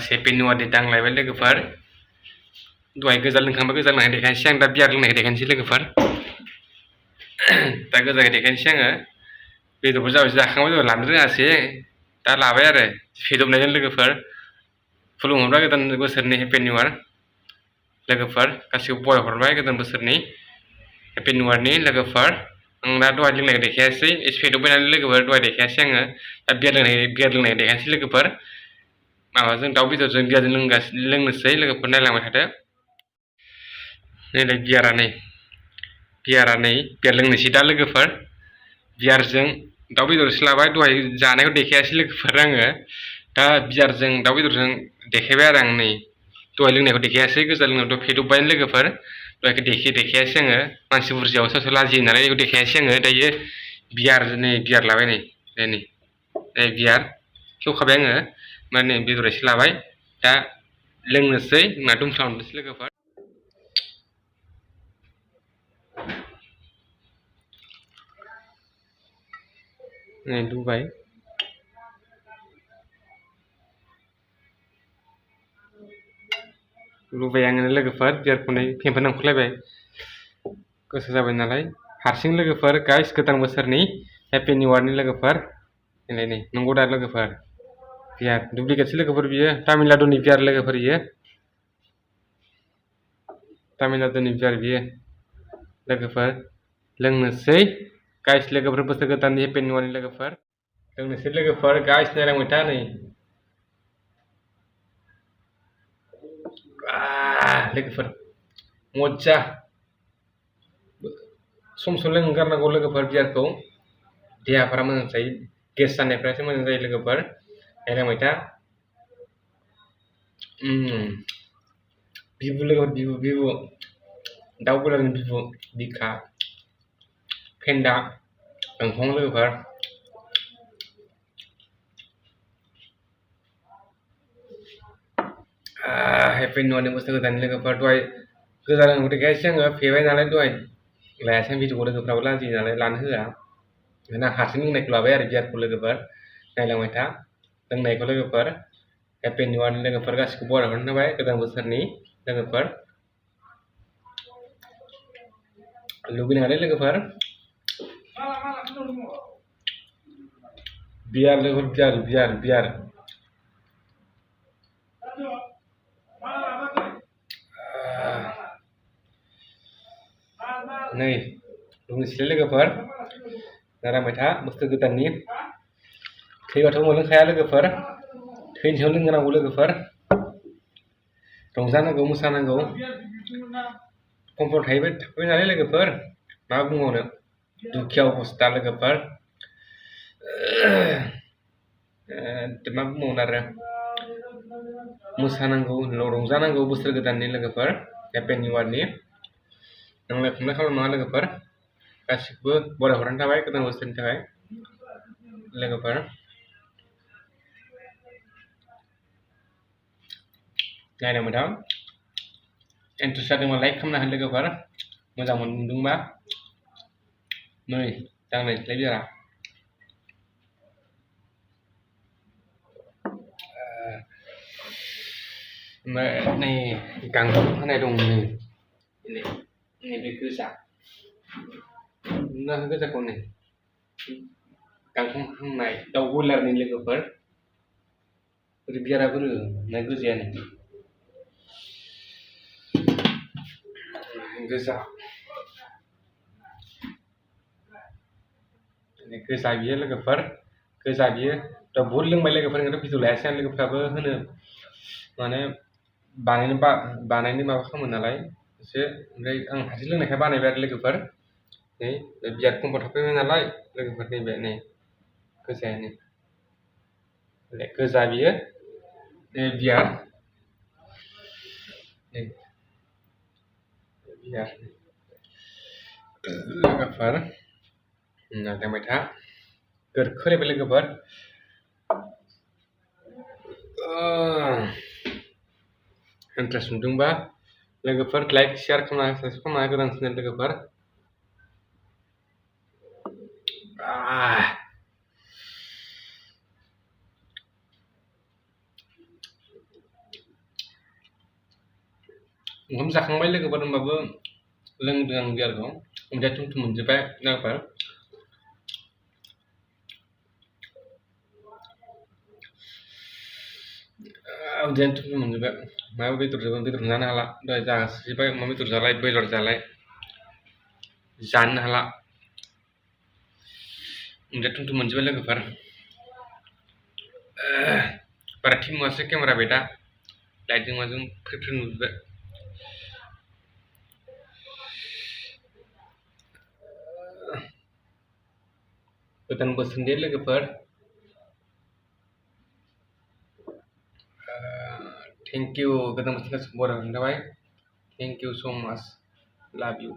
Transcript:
सेपेन वादि दांलायबाय लोगोफोर दहाय गोजा लोंखांबा गोजा लोंनाय देखायनोसै आं दा बियार लोंनाय देखायनोसै लोगोफोर दा गोजाखौ देखायनोसै आङो बेदरबो जाखांबाय दहाय लानो रोङासै दा लाबाय आरो फेदबनायजों लोगोफोर खुलुमहरबाय गोदान बोसोरनि हेपि निउ इयार लोगोफोर गासिबो बरायहरबाय गोदान बोसोरनि हेपि निउ इयारनि लोगोफोर आं दा दहाय लोंनायखौ देखायासै एसे फेदबबाय नालाय लोगोफोर दहाय देखायासै आङो दा बियार लोंनाय देखायनोसै लोगोफोर माबाजों दाउ बेदरजों बियारजों लोंनोसै लोगोफोर नायलांबाय थादो नैलाय बियार लोंनोसै दा लोगोफोर बियारजों दाउ बेदरसो लाबाय दहाय जानायखौ देखायासै लोगोफोर आङो दा बियारजों दाउ बेदरजों देखायबाय आरो आं नै दहाय लोंनायखौ देखायासै गोजा लोंनायखौ फेदबबायानो लोगोफोर दहायखौ देखायासै आङो मानसि बुरजायाव सोरबा लाजियो नालाय बेखौ देखायासै आङो दायो बियार लाबाय नै बियार खेवखाबाय आङो माने बेदर एसे लाबाय दा लोंनोसै होनना दुमस्रावनोसै लोगोफोर नै दुबाय लुबाय आङो लोगोफोर बियारखौनो फेंफोना ओंखारलायबाय गोसो जाबाय नालाय हारसिं लोगोफोर गाइस गोदान बोसोरनि हेपि निउ इयारनि लोगोफोर नै नंगौ दा लोगोफोर बियार दुप्लिकेटसो लोगोफोर बियो तामिलनाडुनि बियार लोगोफोर बियो तामिलनाडुनि बियार बियो लोगोफोर लोंनोसै गाइस लोगोफोर बोसोर गोदाननि हेपि निउ इयारनि लोगोफोर लोंनोसै लोगोफोर गाइस नायलांबाय था नै लोगोफोर मजा सम लोंगारनांगौ लोगोफोर बियारखौ देहाफोरा मोजां जायो गेस जानायफ्रासो मोजां जायो लोगोफोर नायलांबाय था बिबु लोगोफोर बिबु दाउ बयलारनि बिबु बिखा फेन्दा गांखं लोगोफोर हेपि निउ इयारनि बोसोर गोदाननि लोगोफोर दहाय गोजा लोंनायखौ देखायासै आङो फेबाय नालाय दहाय लायासै आं भिडिअखौ लोगोफ्राबो लाजियो नालाय लानो होआ ओंखायनो आं हारसिं लोंनायखौ लाबाय आरो बियारखौ लोगोफोर नायलांबाय था लोंनायखौ लोगोफोर हेपि निउ इयारनि लोगोफोर गासिखौबो बरायहरनो होबाय गोदान बोसोरनि लोगोफोर लुगैनायालाय लोगोफोर बियार लोगोफोर बियार नै लोंनोसैलाय लोगोफोर नायलांबाय था बोसोर गोदाननि थैबाथ' मोनलोंखाया लोगोफोर थैनि सायाव लोंनांगौ लोगोफोर रंजानांगौ मोसानांगौ कमफर्ट थाबाय नालाय लोगोफोर मा बुंबावनो दुखिया अबस्था लोगोफोर मा बुंबावनो आरो मोसानांगौ रंजानांगौ बोसोर गोदाननि लोगोफोर हेपि निउ इयारनि नांलाय खमलाय खालामनाङा लोगोफोर गासिखौबो बरायहरनाय थाबाय गोदान बोसोरनि थाखाय लोगोफोर नायलांबाय था इन्ट्रेस्ट जादोंबा लाइक खालामना हो लोगोफोर मोजां मोनदोंबा नै दांनायसैलाय बियारा नै गांखं होनाय दं नैबे गोजा गोजाखौ नै गांखं हांनाय दाउ बयलारनि लोगोफोर ओरै बियारा बोरो ना गोजायानो गोजा गोजा बियो लोगोफोर गोजा बियो दा बहुद लोंबाय लोगोफोर ओंखायनो भिडिअ लायासै आं लोगोफ्राबो होनो माने बानायनो माबा खालामो नालाय एसे ओमफ्राय आं हारसिं लोंनायखाय बानायबाय आरो लोगोफोर नै बियार कम्फर्ट थाफैबाय नालाय लोगोफोर नैबे नै गोजायानो गोजा बियो बियार लोगोफोर नायलांबाय था गोरखोलायबाय लोगोफोर इन्ट्रेस्ट मोनदोंबा लोगोफोर लाइक शेयार खालामना गोदान चेनेल लोगोफोर ओंखाम जाखांबाय लोगोफोर होमबाबो लोंदों आं बियारखौ ओमफ्राय थुमथुम मोनजोब्बाय लोगोफोर उदैयानो थुमथुम मोनजोब्बाय माबा बेदरजों जानो हाला दहाय जासिबाय अमा बेदर जालाय बयलार जालाय जानो हाला उदैया थुमथुम मोनजोब्बाय लोगोफोर बारा थिग नुवासै केमेरा बेटा लाइटजों माजों फ्रि फ्रि नुजोब्बाय गोदान बोसोरनि लोगोफोर थेंक इउ गोदान बोसोरनि गासिबो बरायनायनि थाखाय थेंक इउ सो माच लाभ इउ